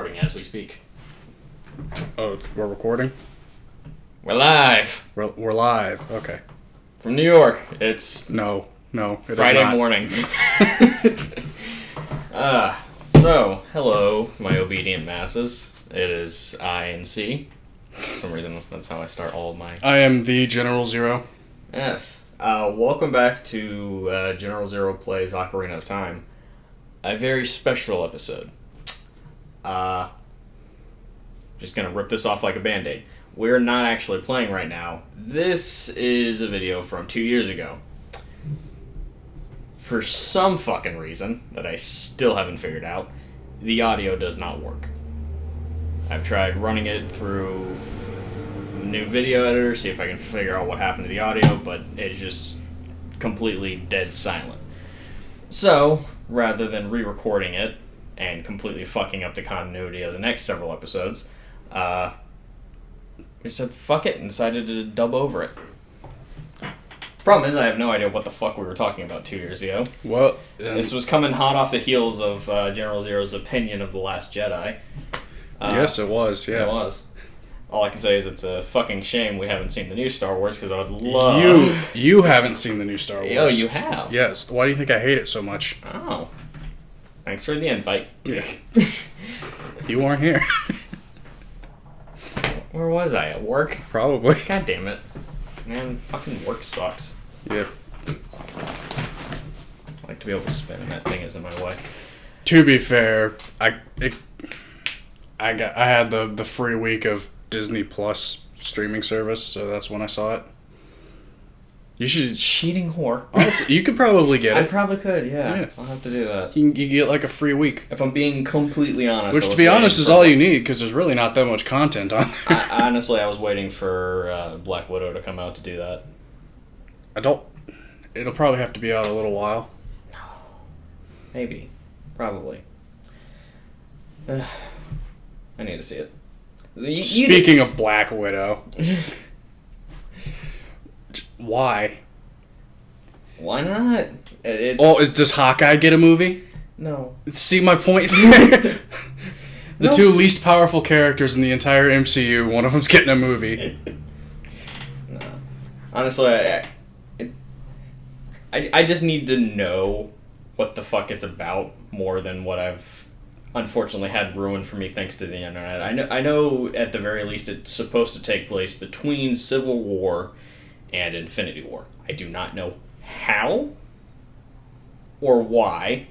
recording as we speak. Oh, we're recording? We're live! We're live. Okay. From New York. It's No, it Friday is not. morning. So, hello, my obedient masses. It is I and C. For some reason, that's how I start all of my... I am the General Zero. Yes. Welcome back to General Zero Plays Ocarina of Time. A very special episode. Just gonna rip this off like a band-aid. We're not actually playing right now. This is a video from 2 years ago. For some fucking reason that I still haven't figured out, the audio does not work. I've tried running it through new video editor, see if I can figure out what happened to the audio, but it's just completely dead silent. So, rather than re-recording it and completely fucking up the continuity of the next several episodes, we said fuck it and decided to dub over it. Problem is, I have no idea what the fuck we were talking about 2 years ago. Well, this was coming hot off the heels of General Zero's opinion of The Last Jedi. Yes, it was, yeah. It was. All I can say is it's a fucking shame we haven't seen the new Star Wars, because I would love... You haven't seen the new Star Wars. Oh, you have? Yes. Why do you think I hate it so much? Oh. Thanks for the invite. Yeah. You weren't here. Where was I? At work? Probably. God damn it. Man, fucking work sucks. Yeah. I like to be able to spin, and that thing is in my way. To be fair, I had the free week of Disney Plus streaming service, so that's when I saw it. You should... Cheating whore. Honestly, you could probably get it. I probably could, yeah. I'll have to do that. You get like a free week. If I'm being completely honest... Which, to be honest, is all you need, because there's really not that much content on there. Honestly, I was waiting for Black Widow to come out to do that. It'll probably have to be out a little while. No. Maybe. Probably. I need to see it. Speaking of Black Widow... Why? Why not? Does Hawkeye get a movie? No. See my point there? The two least powerful characters in the entire MCU, one of them's getting a movie. No. Honestly, I just need to know what the fuck it's about more than what I've unfortunately had ruined for me thanks to the internet. I know at the very least it's supposed to take place between Civil War and Infinity War. I do not know how or why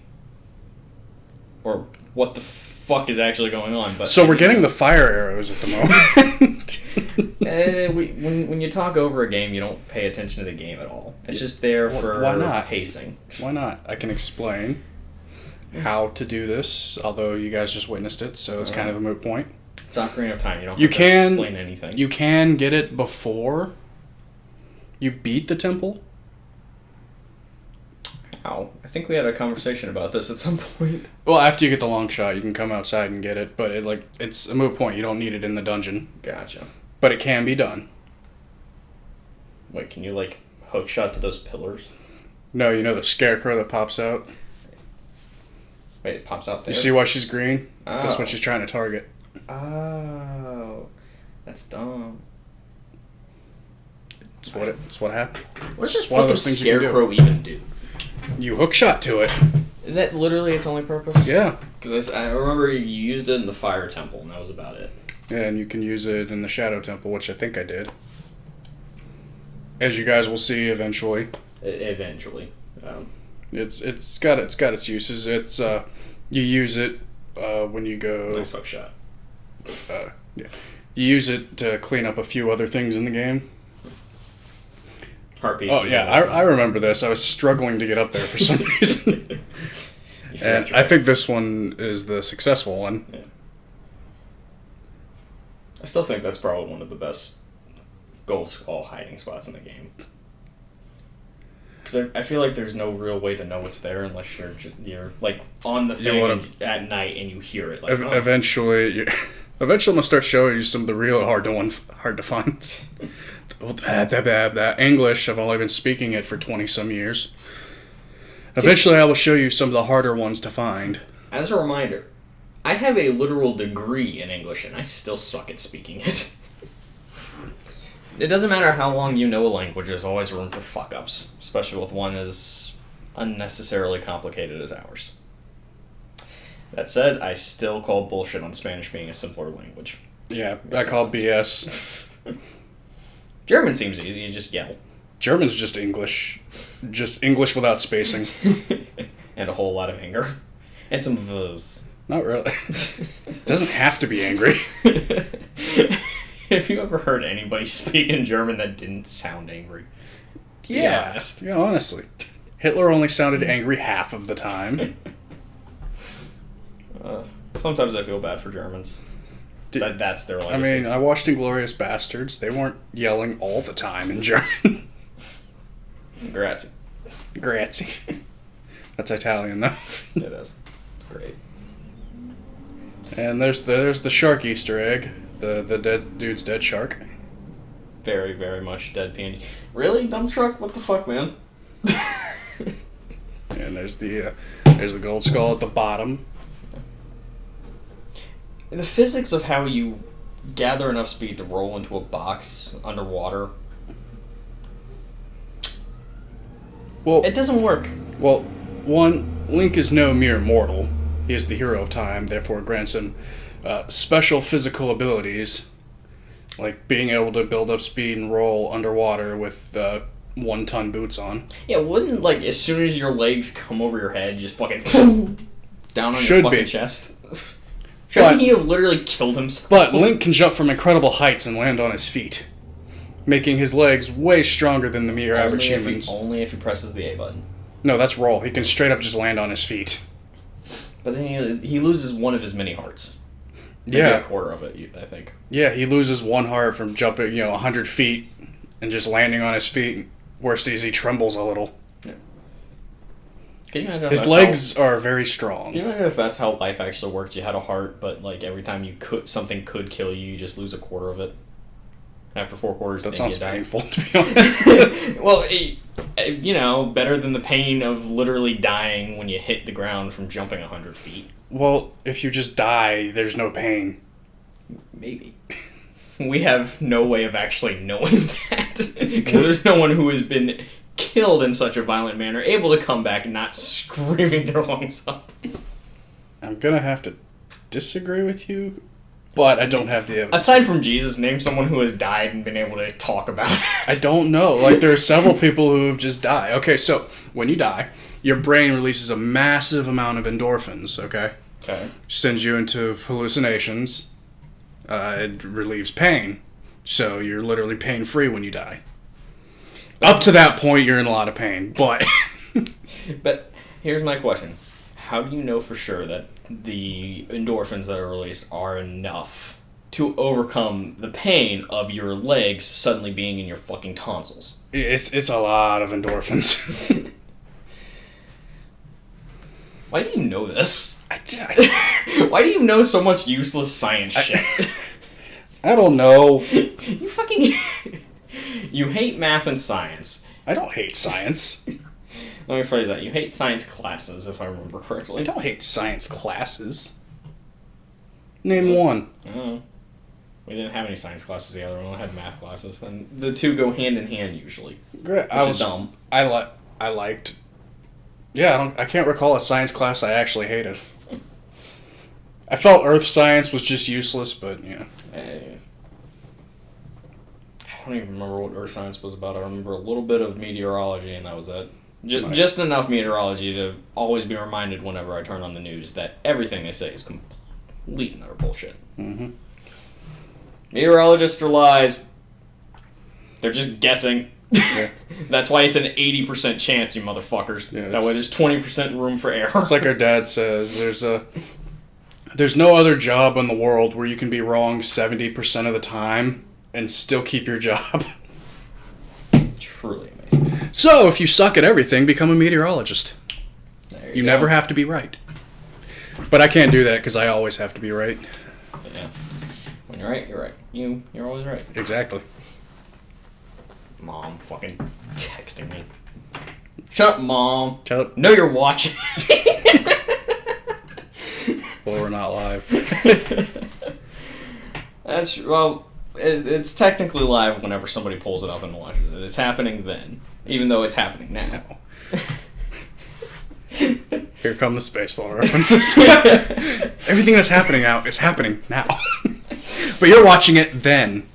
or what the fuck is actually going on. But so we're getting the fire arrows at the moment. When you talk over a game, you don't pay attention to the game at all. It's just there for Why not? Pacing. Why not? I can explain how to do this, although you guys just witnessed it, so it's kind of a moot point. It's Ocarina of Time. You don't have to explain anything. You can get it before you beat the temple. How? I think we had a conversation about this at some point. Well, after you get the long shot, you can come outside and get it, but it's a moot point. You don't need it in the dungeon. Gotcha. But it can be done. Wait, can you, hook shot to those pillars? No, you know the scarecrow that pops out? Wait, it pops out there? You see why she's green? Oh. That's what she's trying to target. Oh. That's dumb. It's what happened. What does that fucking scarecrow even do? You hook shot to it. Is that literally its only purpose? Yeah. Because I remember you used it in the Fire Temple, and that was about it. Yeah, and you can use it in the Shadow Temple, which I think I did. As you guys will see eventually. Eventually. It's got its uses. It's you use it when you go. Nice hook shot. Yeah. You use it to clean up a few other things in the game. Heart pieces. Oh yeah, I remember this. I was struggling to get up there for some reason. And I think this one is the successful one. Yeah. I still think that's probably one of the best gold skull hiding spots in the game. Because I feel like there's no real way to know it's there unless you're on the thing at night and you hear it. Eventually, I'm gonna start showing you some of the real hard to find. That English, I've only been speaking it for 20-some years. Eventually, I will show you some of the harder ones to find. As a reminder, I have a literal degree in English, and I still suck at speaking it. It doesn't matter how long you know a language, there's always room for fuck-ups, especially with one as unnecessarily complicated as ours. That said, I still call bullshit on Spanish being a simpler language. Yeah, I call BS. German seems easy, you just yell. German's just English. Just English without spacing. And a whole lot of anger. And some v's. Not really. Doesn't have to be angry. Have you ever heard anybody speak in German that didn't sound angry? Yeah. Yeah, honestly. Hitler only sounded angry half of the time. Sometimes I feel bad for Germans. That's their legacy. I mean, I watched Inglourious Bastards. They weren't yelling all the time in German. Grazie. Grazie. That's Italian, though. It is. It's great. And there's the shark Easter egg. The dead dude's dead shark. Very, very much dead pandy. Really? Dump truck? What the fuck, man? And there's the gold skull at the bottom. The physics of how you gather enough speed to roll into a box underwater. Well, it doesn't work. Well, one, Link is no mere mortal. He is the hero of time, therefore grants him special physical abilities, like being able to build up speed and roll underwater with 1-ton boots on. Yeah, wouldn't, like, as soon as your legs come over your head, just fucking down on your fucking chest? Shouldn't he have literally killed himself? But Link can jump from incredible heights and land on his feet, making his legs way stronger than the mere average humans. Only if he presses the A button. No, that's roll. He can straight up just land on his feet. But then he loses one of his many hearts. Maybe Yeah. a quarter of it, I think. Yeah, he loses one heart from jumping, 100 feet and just landing on his feet. Worst is he trembles a little. Yeah. Can you imagine his legs are very strong. Can you imagine if that's how life actually worked? You had a heart, but like every time something could kill you, you just lose a quarter of it. After 4 quarters, that sounds painful, to be honest. Well, better than the pain of literally dying when you hit the ground from jumping 100 feet. Well, if you just die, there's no pain. Maybe. We have no way of actually knowing that. Because there's no one who has been killed in such a violent manner able to come back and not screaming their lungs up. I'm going to have to disagree with you, but I don't have the evidence. Aside from Jesus, name someone who has died and been able to talk about it. I don't know. Like, there are several people who have just died. Okay, so when you die, your brain releases a massive amount of endorphins, okay? Okay. Sends you into hallucinations. It relieves pain. So you're literally pain-free when you die. Up to that point, you're in a lot of pain, but... But here's my question. How do you know for sure that the endorphins that are released are enough to overcome the pain of your legs suddenly being in your fucking tonsils? It's a lot of endorphins. Why do you know this? Why do you know so much useless science shit? I don't know. You fucking... You hate math and science. I don't hate science. Let me phrase that. You hate science classes, if I remember correctly. I don't hate science classes. Name one. Oh. We didn't have any science classes together. We only had math classes. And the two go hand in hand, usually. Great. Which is dumb. I liked... Yeah, I can't recall a science class I actually hated. I felt earth science was just useless, but, yeah. I don't even remember what earth science was about. I remember a little bit of meteorology, and that was it. Just enough meteorology to always be reminded whenever I turn on the news that everything they say is complete and utter bullshit. Mm-hmm. Meteorologists are lies. They're just guessing. Yeah. That's why it's an 80% chance, you motherfuckers. Yeah, that way there's 20% room for error. It's like our dad says, there's no other job in the world where you can be wrong 70% of the time and still keep your job. Truly amazing. So, if you suck at everything, become a meteorologist. There you never have to be right. But I can't do that because I always have to be right. Yeah. When you're right, you're right. You're always right. Exactly. Mom fucking texting me. Shut up, Mom. Shut up. No, you're watching. Well, we're not live. That's well. It's technically live whenever somebody pulls it up and watches it. It's happening then, even though it's happening now. Here come the Spaceball references. Everything that's happening now is happening now. But you're watching it then.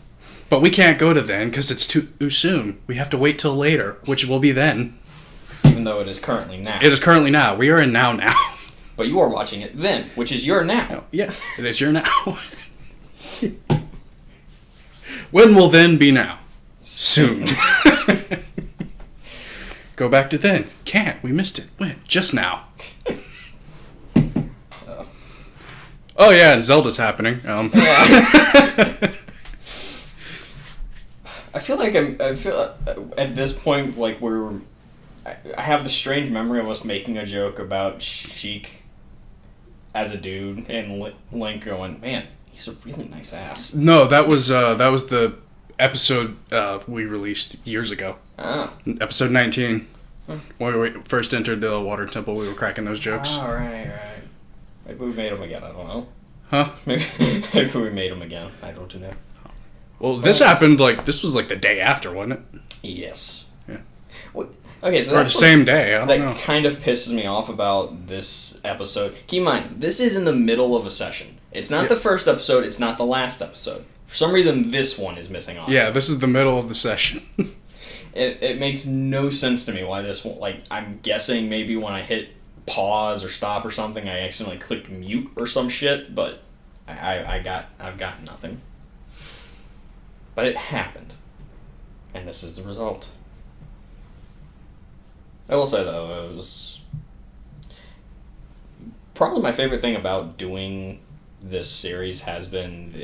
But we can't go to then because it's too soon. We have to wait till later, which will be then. Even though it is currently now. It is currently now. We are in now. But you are watching it then, which is your now. No, yes, it is your now. When will then be now? Soon. Go back to then. Can't. We missed it. When? Just now. Oh yeah, and Zelda's happening. Yeah. I feel like at this point like I have the strange memory of us making a joke about Sheik as a dude and Link going, man, he's a really nice ass. No, that was the episode we released years ago. Oh. Episode 19. When we first entered the water temple, we were cracking those jokes. Oh, right. Maybe we made them again, I don't know. Huh? Maybe we made them again, I don't know. Well, this happened, this was the day after, wasn't it? Yes. Yeah. Okay, so or the same day, I don't know. That kind of pisses me off about this episode. Keep in mind, this is in the middle of a session. It's not the first episode, it's not the last episode. For some reason, this one is missing off. Yeah, this is the middle of the session. It makes no sense to me why this one, I'm guessing maybe when I hit pause or stop or something, I accidentally clicked mute or some shit, but I've got nothing. But it happened. And this is the result. I will say, though, it was probably my favorite thing about doing this series has been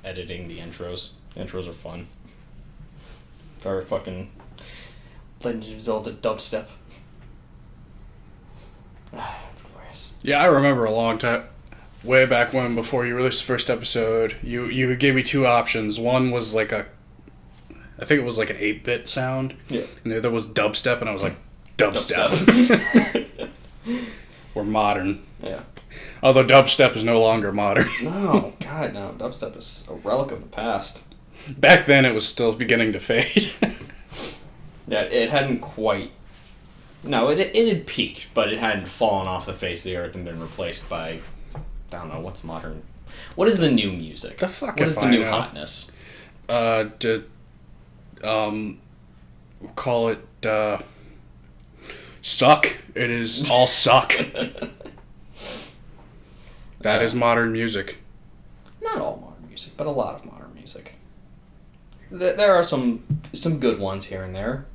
editing the intros. The intros are fun. Very fucking Legend of Zelda dubstep. It's glorious. Yeah, I remember a long time, way back when, before you released the first episode, you gave me two options. One was I think it was an 8-bit sound. Yeah. And the other was dubstep, and I was like, dubstep. We're modern. Yeah. Although dubstep is no longer modern. No, God, no. Dubstep is a relic of the past. Back then, it was still beginning to fade. Yeah, it hadn't quite... No, it had peaked, but it hadn't fallen off the face of the earth and been replaced by... I don't know, what's modern... What is the new music? The fuck What is the new hotness? We'll call it, suck. It is all suck. That is modern music. Not all modern music, but a lot of modern music. There are some good ones here and there.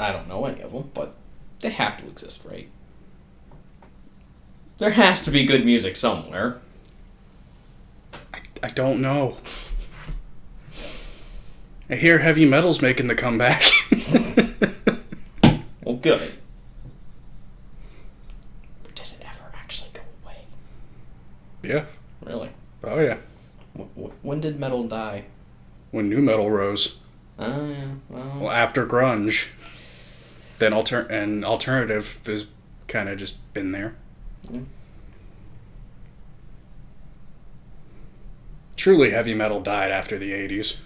I don't know any of them, but they have to exist, right? There has to be good music somewhere. I don't know. I hear heavy metal's making the comeback. Well, good. But did it ever actually go away? Yeah. Really? Oh, yeah. When did metal die? When new metal rose. Oh, yeah. Well, after grunge. Then alternative has kind of just been there. Yeah. Truly heavy metal died after the 80s.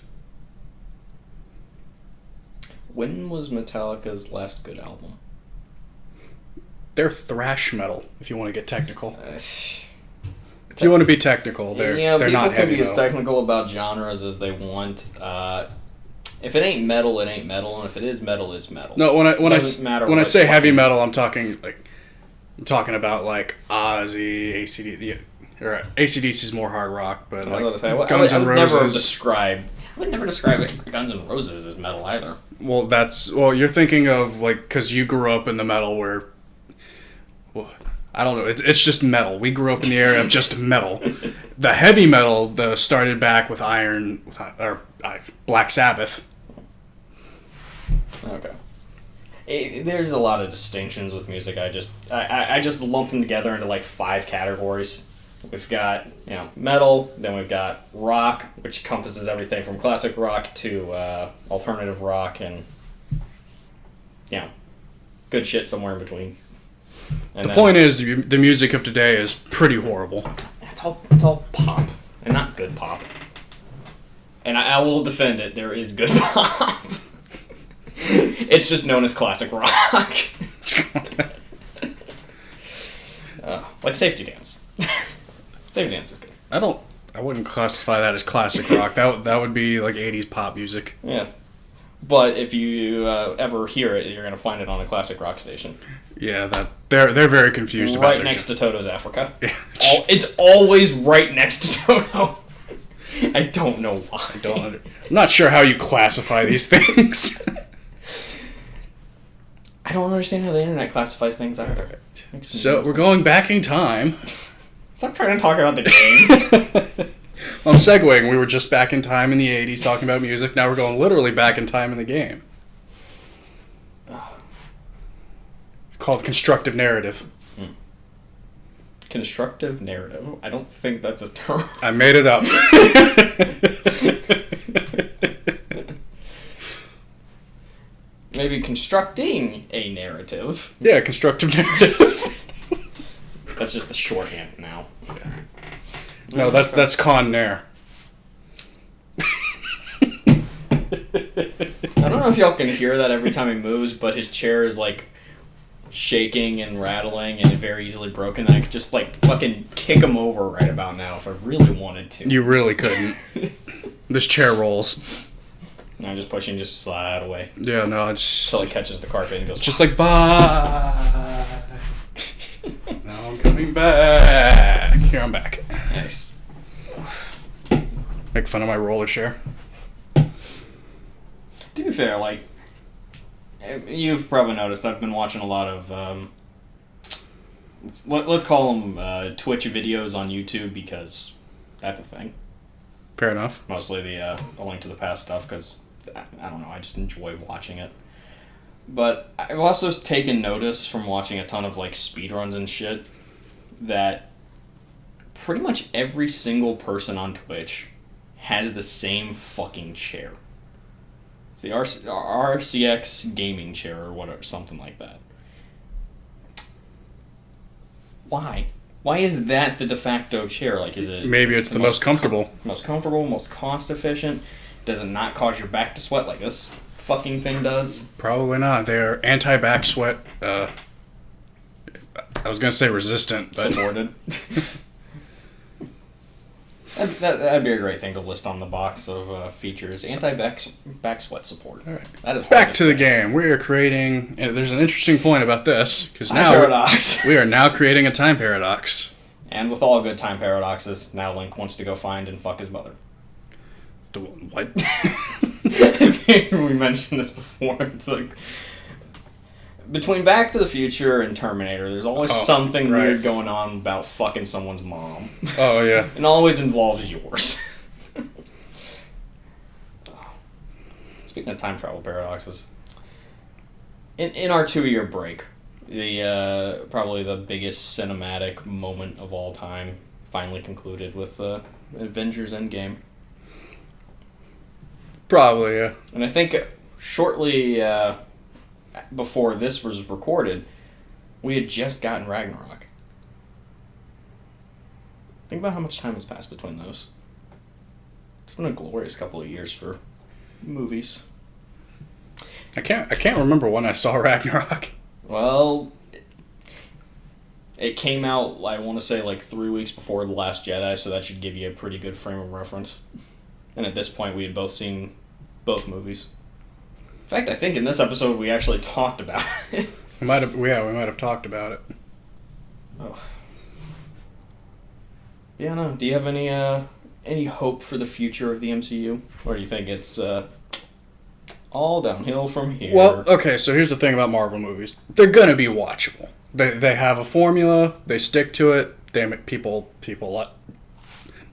When was Metallica's last good album? They're thrash metal, if you want to get technical. If you want to be technical, they're not heavy metal. People can be as technical about genres as they want. If it ain't metal, it ain't metal, and if it is metal, it's metal. No, when I say heavy metal, I'm talking about Ozzy, AC/DC is more hard rock, but Guns N' Roses. I would never describe Guns N' Roses as metal either. Well, you're thinking of because you grew up in the metal where. Well, I don't know. It's just metal. We grew up in the era of just metal. The heavy metal started back with Black Sabbath. Okay. There's a lot of distinctions with music. I just lump them together into 5 categories. We've got metal, then we've got rock, which encompasses everything from classic rock to alternative rock and good shit somewhere in between. And the point is, the music of today is pretty horrible. That's all pop, and not good pop. And I will defend it. There is good pop. It's just known as classic rock. Like Safety Dance. Safety Dance is good. I wouldn't classify that as classic rock. That would be like 80s pop music. Yeah. But if you ever hear it, you're going to find it on a classic rock station. Yeah, they're very confused about it. Right next to Toto's Africa. Yeah. It's always right next to Toto. I don't know why. I'm not sure how you classify these things. I don't understand how the internet classifies things either. So we're going back in time. Stop trying to talk about the game. I'm segueing. We were just back in time in the 80s talking about music. Now we're going literally back in time in the game. It's called Constructive Narrative. Constructive Narrative? I don't think that's a term. I made it up. Maybe constructing a narrative. Yeah, constructive narrative. That's just the shorthand now. Yeah. No, that's Con Nair. I don't know if y'all can hear that every time he moves, but his chair is like shaking and rattling and very easily broken. I could just like fucking kick him over right about now if I really wanted to. You really couldn't. This chair rolls. No, just pushing, just slide away. Yeah, no, it's until he catches the carpet and goes. Just like bye. Now I'm coming back. Here I'm back. Nice. Make fun of my roller share. To be fair, like you've probably noticed, I've been watching a lot of let's call them Twitch videos on YouTube because that's a thing. Fair enough. Mostly the A Link to the Past stuff because I don't know, I just enjoy watching it. But I've also taken notice from watching a ton of like speedruns and shit that pretty much every single person on Twitch has the same fucking chair. It's the RCX gaming chair or whatever, something like that. Why? Why is that the de facto chair? Like, is it... Maybe it's the most comfortable. Most comfortable, most cost efficient. Does it not cause your back to sweat like this fucking thing does? Probably not. They're anti-back sweat. I was going to say resistant, but... Supported. That'd be a great thing to list on the box of features. Anti-back sweat support. All right. That is back to the game. We are creating... There's an interesting point about this, because now paradox. We are now creating a time paradox. And with all good time paradoxes, now Link wants to go find and fuck his mother. What? I think we mentioned this before. It's like... Between Back to the Future and Terminator, there's always something weird going on about fucking someone's mom. Oh, yeah. And always involves yours. Speaking of time travel paradoxes, in our 2-year break, the probably the biggest cinematic moment of all time finally concluded with Avengers Endgame. Probably, yeah. And I think shortly... before this was recorded, we had just gotten Ragnarok. Think about how much time has passed between those. It's been a glorious couple of years for movies. I can't remember when I saw Ragnarok. Well, it came out, I want to say, like 3 weeks before The Last Jedi, so that should give you a pretty good frame of reference. And at this point, we had both seen both movies. In fact, I think in this episode we actually talked about it. We might have talked about it. Oh. Yeah, no. Do you have any hope for the future of the MCU? Or do you think it's all downhill from here? Well, okay, so here's the thing about Marvel movies. They're going to be watchable. They have a formula, they stick to it, they make people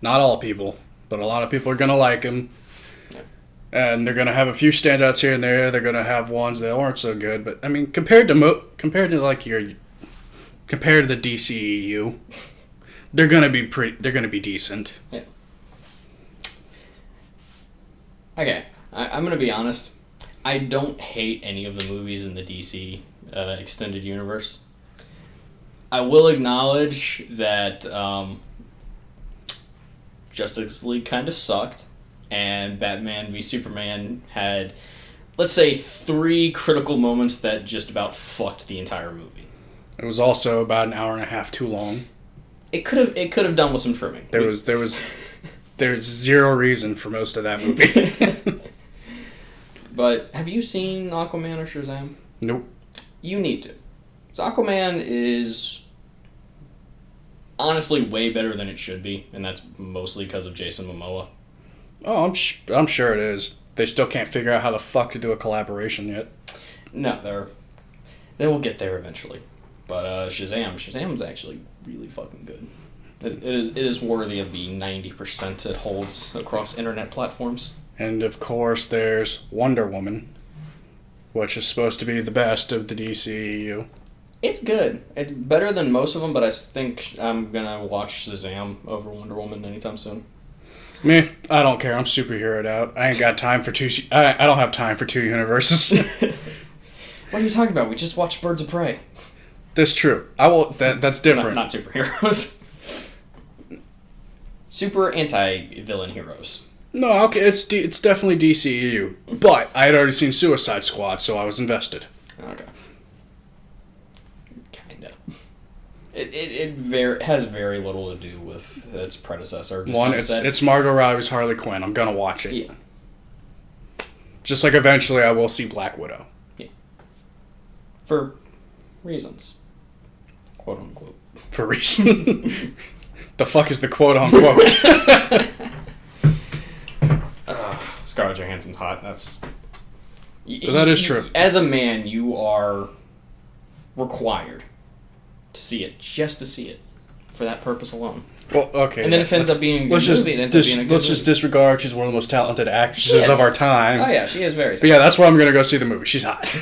not all people, but a lot of people are going to like them. And they're going to have a few standouts here and there. They're going to have ones that aren't so good. But, I mean, compared to the DCEU, they're going to be decent. Yeah. Okay, I'm going to be honest. I don't hate any of the movies in the DC extended universe. I will acknowledge that Justice League kind of sucked, and Batman v Superman had, let's say, 3 critical moments that just about fucked the entire movie. It was also about an hour and a half too long. It could have done with some trimming. There's zero reason for most of that movie. But have you seen Aquaman or Shazam? Nope. You need to. 'Cause Aquaman is honestly way better than it should be, and that's mostly because of Jason Momoa. Oh, I'm sure it is. They still can't figure out how the fuck to do a collaboration yet. No, they will get there eventually. But Shazam's actually really fucking good. It is worthy of the 90% it holds across internet platforms. And of course, there's Wonder Woman, which is supposed to be the best of the DCEU. It's good. It's better than most of them, but I think I'm gonna watch Shazam over Wonder Woman anytime soon. Me, I don't care. I'm superheroed out. I ain't got time for two. I don't have time for 2 universes. What are you talking about? We just watched Birds of Prey. That's true. I will. That's different. Not superheroes. Super anti-villain heroes. No, okay, it's definitely DCEU. But I had already seen Suicide Squad, so I was invested. Okay. Kinda. It has very little to do with its predecessor. It's Margot Robbie's Harley Quinn. I'm gonna watch it. Yeah. Just like eventually I will see Black Widow. Yeah. For reasons. Quote unquote. For reasons. The fuck is the quote unquote? Scarlett Johansson's hot. That is true. As a man, you are required to see it, just to see it, for that purpose alone. Well, okay. And then if it ends up being a good movie, it ends up being a good movie. Let's just disregard she's one of the most talented actresses of our time. Oh yeah, she is very talented. But yeah, that's why I'm going to go see the movie. She's hot.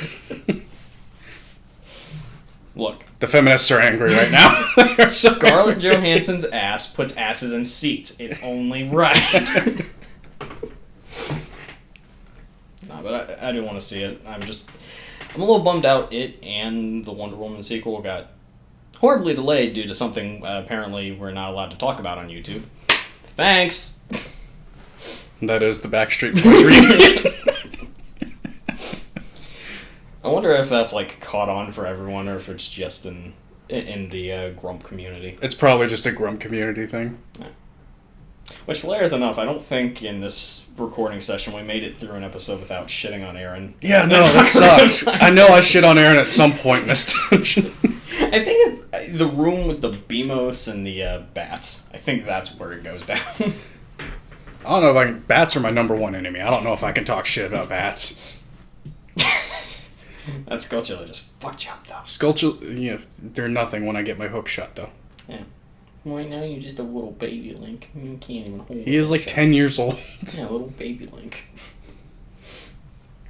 Look. The feminists are angry right now. Scarlett Johansson's ass puts asses in seats. It's only right. No, but I do want to see it. I'm a little bummed out it and the Wonder Woman sequel got horribly delayed due to something apparently we're not allowed to talk about on YouTube. Thanks! That is the Backstreet Boys reunion. I wonder if that's caught on for everyone or if it's just in the Grump community. It's probably just a Grump community thing. Yeah. Which, hilarious enough, I don't think in this recording session we made it through an episode without shitting on Aaron. Yeah, no, that sucks. I know I shit on Aaron at some point in this dungeon. I think it's the room with the Beamos and the bats. I think that's where it goes down. I don't know if bats are my number one enemy. I don't know if I can talk shit about bats. That Skulltula just fucked you up, though. Skulltula, they're nothing when I get my hook shut, though. Yeah. Right now you're just a little baby Link. You can't even hold He is 10 years old. Yeah, little baby Link.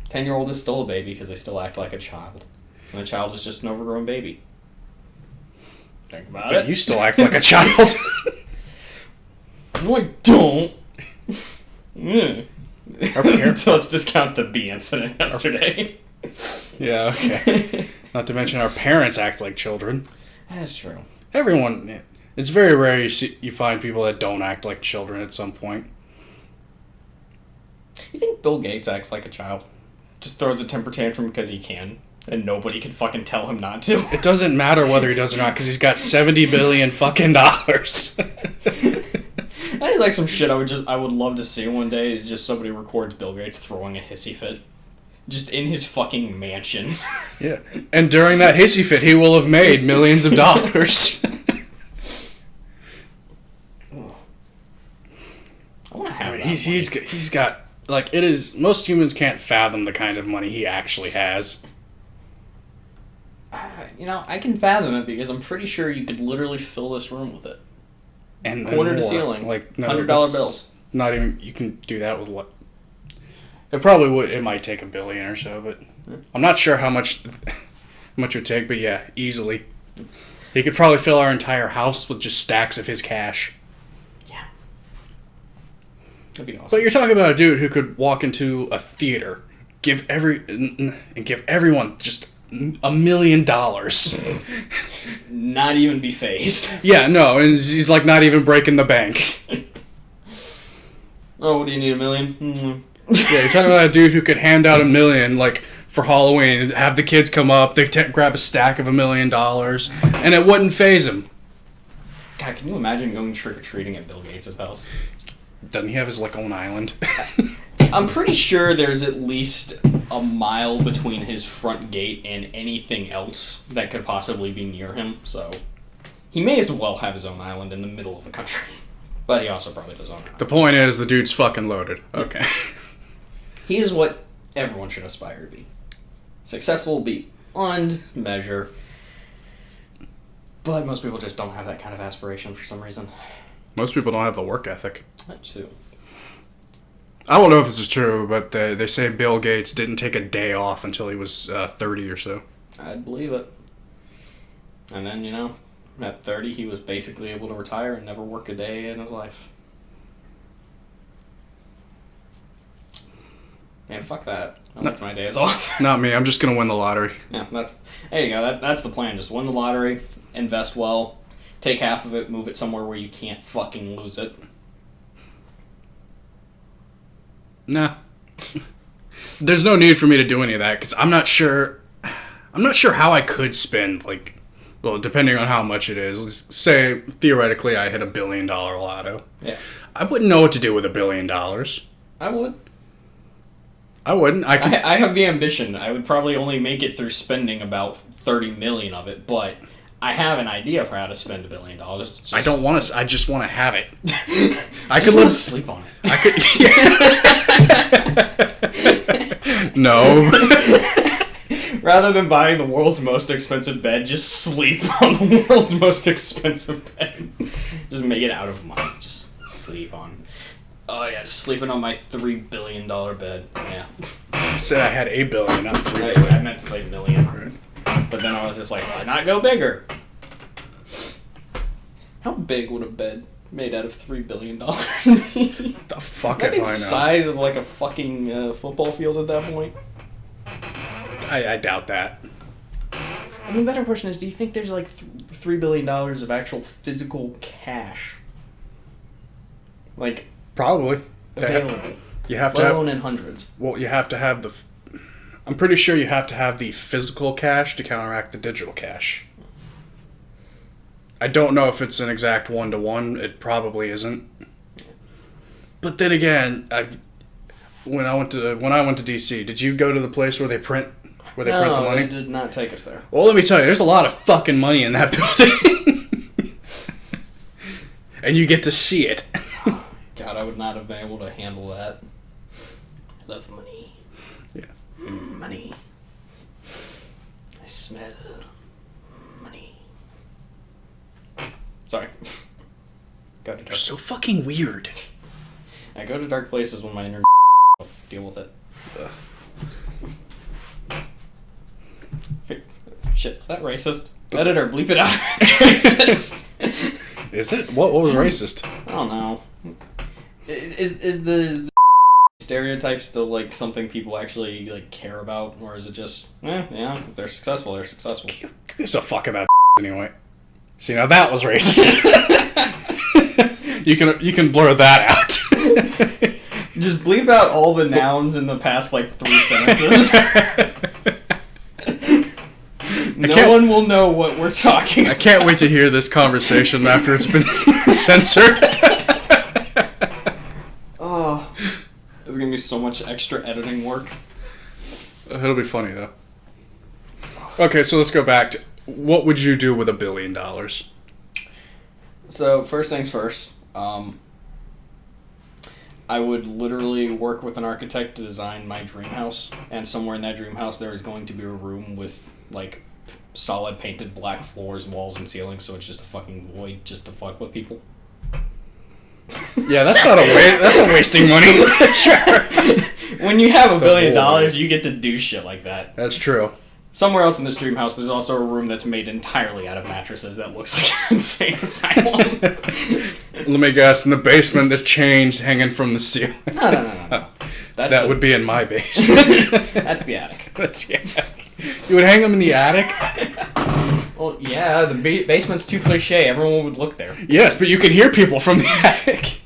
10-year-old is still a baby because they still act like a child. And a child is just an overgrown baby. Think about it. You still act like a child. No, I don't. Let's discount the bee incident yesterday. Yeah, okay. Not to mention our parents act like children. That's true. Everyone... It's very rare you find people that don't act like children at some point. You think Bill Gates acts like a child? Just throws a temper tantrum because he can, and nobody can fucking tell him not to? It doesn't matter whether he does or not, because he's got $70 billion fucking dollars. That is some shit I would love to see one day, is just somebody records Bill Gates throwing a hissy fit. Just in his fucking mansion. Yeah. And during that hissy fit, he will have made millions of dollars. I want to have that he's got it is, most humans can't fathom the kind of money he actually has. I can fathom it because I'm pretty sure you could literally fill this room with it. And corner to ceiling. $100 bills. Not even, you can do that with what? It probably would. It might take $1 billion or so, but I'm not sure how much it would take. But yeah, easily, he could probably fill our entire house with just stacks of his cash. Yeah, that'd be awesome. But you're talking about a dude who could walk into a theater, give everyone just $1 million, not even be phased. Yeah, no, and he's not even breaking the bank. Oh, what do you need, $1 million? Yeah, you're talking about a dude who could hand out $1 million, like, for Halloween, have the kids come up, they grab a stack of $1 million, and it wouldn't faze him. God, can you imagine going trick-or-treating at Bill Gates' house? Doesn't he have his, like, own island? I'm pretty sure there's at least a mile between his front gate and anything else that could possibly be near him, so he may as well have his own island in the middle of the country. But he also probably does own an island. The point is, the dude's fucking loaded. Okay. He is what everyone should aspire to be. Successful beyond measure. But most people just don't have that kind of aspiration for some reason. Most people don't have the work ethic. That too. I don't know if this is true, but they say Bill Gates didn't take a day off until he was 30 or so. I'd believe it. And then, at 30, he was basically able to retire and never work a day in his life. Man, fuck that. I like my days off. Not me. I'm just going to win the lottery. Yeah, there you go. That's the plan. Just win the lottery, invest well, take half of it, move it somewhere where you can't fucking lose it. Nah. There's no need for me to do any of that, because I'm not sure how I could spend, like, well, depending on how much it is. Let's say, theoretically, I hit $1 billion lotto. Yeah. I wouldn't know what to do with $1 billion. I would. I wouldn't. I have the ambition. I would probably only make it through spending about 30 million of it, but I have an idea for how to spend $1 billion. I don't want to. I just want to have it. I could sleep on it. I could. No. Rather than buying the world's most expensive bed, just sleep on the world's most expensive bed. Just make it out of money. Just sleep on. Oh yeah, just sleeping on my $3 billion bed. Yeah. I said I had $1 billion, not $3 billion. I meant to say million. Right. But then I was just like, why not go bigger? How big would a bed made out of $3 billion be? The fuck I if I think know. size of like a fucking football field at that point. I doubt that. And the better question is, do you think there's like $3 billion of actual physical cash? Like, probably. available. You have to let have, alone in hundreds. well, you have to have the... I'm pretty sure you have to have the physical cash to counteract the digital cash. I don't know if it's an exact 1-to-1. It probably isn't. But then again, when I went to DC, did you go to the place where they print the money? No, they did not take us there. Well, let me tell you, there's a lot of fucking money in that building. And you get to see it. God, I would not have been able to handle that. I love money. Yeah. Money. I smell money. Sorry. Go to You're dark. so fucking weird. I go to dark places when my inner deal with it. Shit, is that racist? Editor, bleep it out. It's racist. Is it? What was racist? I don't know. Is the stereotype still like something people actually like care about, or is it just yeah, if they're successful, they're successful? Who gives a fuck about anyway? See, now that was racist. You can blur that out. Just bleep out all the nouns in the past like 3 sentences. No one will know what we're talking about. I can't wait to hear this conversation after it's been censored. Oh, there's gonna be so much extra editing work. It'll be funny though. Okay, so let's go back to what would you do with $1 billion? So first things first, I would literally work with an architect to design my dream house, and somewhere in that dream house there is going to be a room with like solid painted black floors, walls, and ceilings, so it's just a fucking void just to fuck with people. Yeah, that's not that's not wasting money. Sure. When you have $1 billion, you get to do shit like that. That's true. Somewhere else in this dream house, there's also a room that's made entirely out of mattresses that looks like an insane asylum. Let me guess, in the basement, there's chains hanging from the ceiling. No. That would be in my basement. That's the attic. That's the attic. You would hang them in the attic? Well, yeah, the basement's too cliche. Everyone would look there. Yes, but you could hear people from the attic.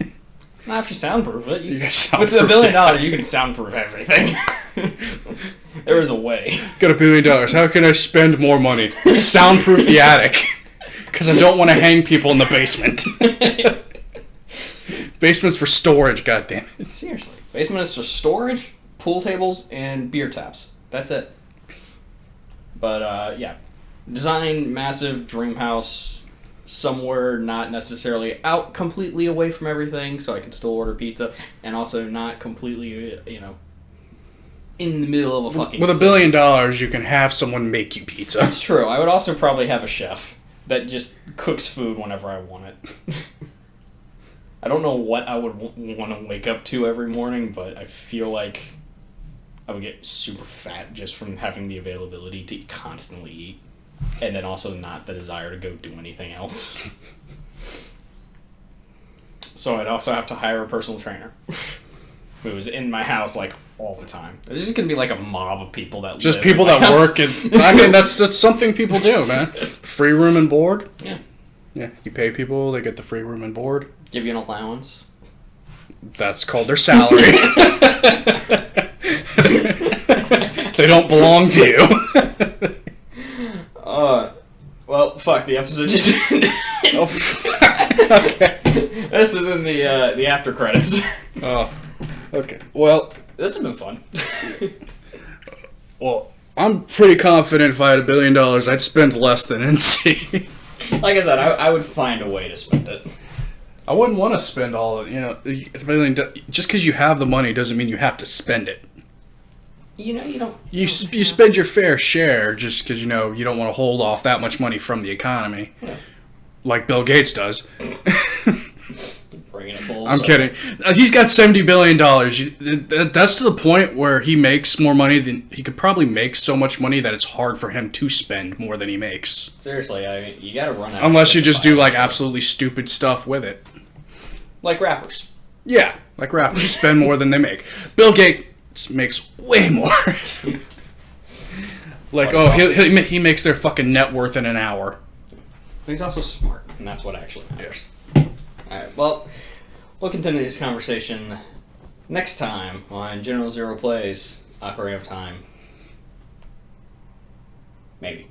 Not if you soundproof it. You can With soundproof $1 billion, you can soundproof everything. There is a way. Got $1 billion. How can I spend more money? Soundproof the attic. Because I don't want to hang people in the basement. Basement's for storage, goddammit. Seriously. Basement is for storage, pool tables, and beer taps. That's it. But, yeah. Design, massive dream house, somewhere not necessarily out completely away from everything, so I can still order pizza, and also not completely, in the middle of a fucking With $1 city. billion, you can have someone make you pizza. That's true. I would also probably have a chef that just cooks food whenever I want it. I don't know what I would want to wake up to every morning, but I feel like I would get super fat just from having the availability to constantly eat, and then also not the desire to go do anything else. So I'd also have to hire a personal trainer who was in my house like all the time. There's just gonna be like a mob of people that Just live people in my that house. work. I mean, that's something people do, man. Free room and board. Yeah. Yeah, you pay people, they get the free room and board. Give you an allowance. That's called their salary. They don't belong to you. Well, fuck, the episode just ended. Oh, fuck. Okay. This is in the after credits. Oh, okay. Well, This has been fun. I'm pretty confident if I had $1 billion, I'd spend less than NC. Like I said, I would find a way to spend it. I wouldn't want to spend all of just because you have the money doesn't mean you have to spend it. You don't. You spend your fair share just because you don't want to hold off that much money from the economy, like Bill Gates does. Bringing it full. I'm kidding. He's got $70 billion. That's to the point where he makes more money than he could probably make. So much money that it's hard for him to spend more than he makes. Seriously, I mean, you gotta run out. Unless you just do like absolutely. absolutely stupid stuff with it. Like rappers. Yeah, like rappers spend more than they make. Bill Gates makes way more. Like, oh, he makes their fucking net worth in an hour. But he's also smart, and that's what actually matters. Alright, well, we'll continue this conversation next time on General Zero Plays Ocarina of Time. Maybe.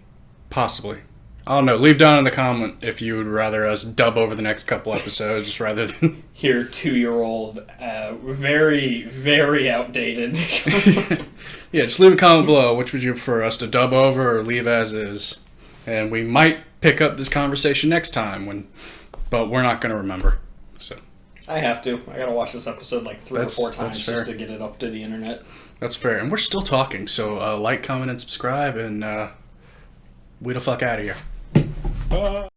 Possibly. I don't know. Leave down in the comment if you would rather us dub over the next couple episodes rather than... Here, 2-year-old, very, very outdated. Yeah, just leave a comment below. Which would you prefer, us to dub over or leave as is? And we might pick up this conversation next time, but we're not going to remember. So I have to. I gotta watch this episode like 3 or 4 times fair. just to get it up to the internet. That's fair. And we're still talking, so like, comment, and subscribe, and we the fuck out of here.